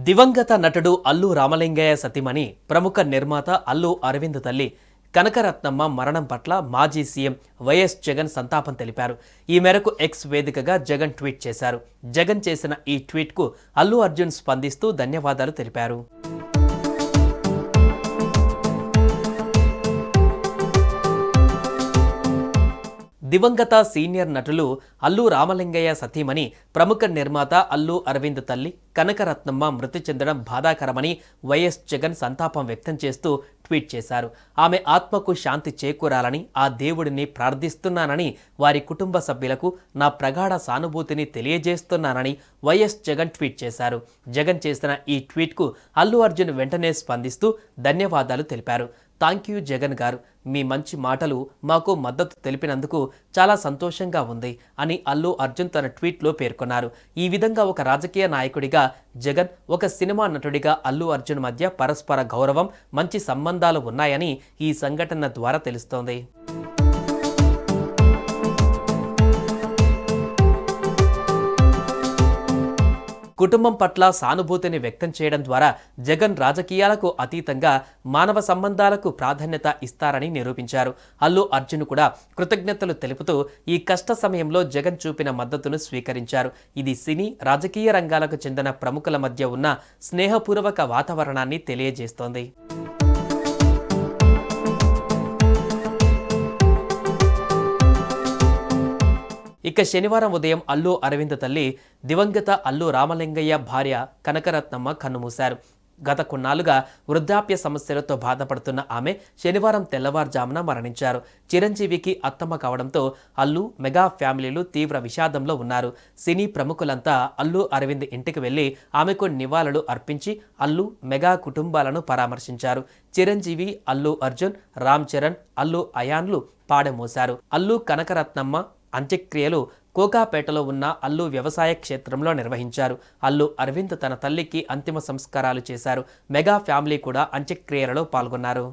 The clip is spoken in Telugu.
దివంగత నటుడు అల్లు రామలింగయ్య సతీమణి ప్రముఖ నిర్మాత అల్లు అరవింద్ తల్లి కనకరత్నమ్మ మరణం పట్ల మాజీ సీఎం వైఎస్ జగన్ సంతాపం తెలిపారు. ఈ మేరకు ఎక్స్ వేదికగా జగన్ ట్వీట్ చేశారు. జగన్ చేసిన ఈ ట్వీట్కు అల్లు అర్జున్ స్పందిస్తూ ధన్యవాదాలు తెలిపారు. దివంగత సీనియర్ నటులు అల్లు రామలింగయ్య సతీమణి ప్రముఖ నిర్మాత అల్లు అరవింద్ తల్లి కనకరత్నమ్మ మృతి చెందడం బాధాకరమని వైఎస్ జగన్ సంతాపం వ్యక్తం చేస్తూ ట్వీట్ చేశారు. ఆమె ఆత్మకు శాంతి చేకూరాలని ఆ దేవుడిని ప్రార్థిస్తున్నానని, వారి కుటుంబ సభ్యులకు నా ప్రగాఢ సానుభూతిని తెలియజేస్తున్నానని వైఎస్ జగన్ ట్వీట్ చేశారు. జగన్ చేసిన ఈ ట్వీట్కు అల్లు అర్జున్ వెంటనే స్పందిస్తూ ధన్యవాదాలు తెలిపారు. థ్యాంక్ యూ జగన్ గారు, మీ మంచి మాటలు మాకు మద్దతు తెలిపినందుకు చాలా సంతోషంగా ఉంది అని అల్లు అర్జున్ తన ట్వీట్లో పేర్కొన్నారు. ఈ విధంగా ఒక రాజకీయ నాయకుడిగా జగన్, ఒక సినిమా నటుడిగా అల్లు అర్జున్ మధ్య పరస్పర గౌరవం, మంచి సంబంధాలు ఉన్నాయని ఈ సంఘటన ద్వారా తెలుస్తోంది. కుటుంబం పట్ల సానుభూతిని వ్యక్తం చేయడం ద్వారా జగన్ రాజకీయాలకు అతీతంగా మానవ సంబంధాలకు ప్రాధాన్యత ఇస్తారని నిరూపించారు. అల్లు అర్జున్ కూడా కృతజ్ఞతలు తెలుపుతూ ఈ కష్ట సమయంలో జగన్ చూపిన మద్దతును స్వీకరించారు. ఇది సినీ, రాజకీయ రంగాలకు చెందిన ప్రముఖుల మధ్య ఉన్న స్నేహపూర్వక వాతావరణాన్ని తెలియజేస్తోంది. ఇక శనివారం ఉదయం అల్లు అరవింద్ తల్లి దివంగత అల్లు రామలింగయ్య భార్య కనకరత్నమ్మ కన్నుమూశారు. గత కొన్నాళ్లుగా వృద్ధాప్య సమస్యలతో బాధపడుతున్న ఆమె శనివారం తెల్లవారుజామున మరణించారు. చిరంజీవికి అత్తమ్మ కావడంతో అల్లు, మెగా ఫ్యామిలీలు తీవ్ర విషాదంలో ఉన్నారు. సినీ ప్రముఖులంతా అల్లు అరవింద్ ఇంటికి వెళ్లి ఆమెకు నివాళులు అర్పించి అల్లు, మెగా కుటుంబాలను పరామర్శించారు. చిరంజీవి, అల్లు అర్జున్, రామ్ చరణ్, అల్లు అయాన్లు పాడమోశారు. అల్లు కనకరత్నమ్మ అంత్యక్రియలు కోకాపేటలో ఉన్న అల్లు వ్యవసాయ క్షేత్రంలో నిర్వహించారు. అల్లు అరవింద్ తన తల్లికి అంతిమ సంస్కారాలు చేశారు. మెగా ఫ్యామిలీ కూడా అంత్యక్రియలలో పాల్గొన్నారు.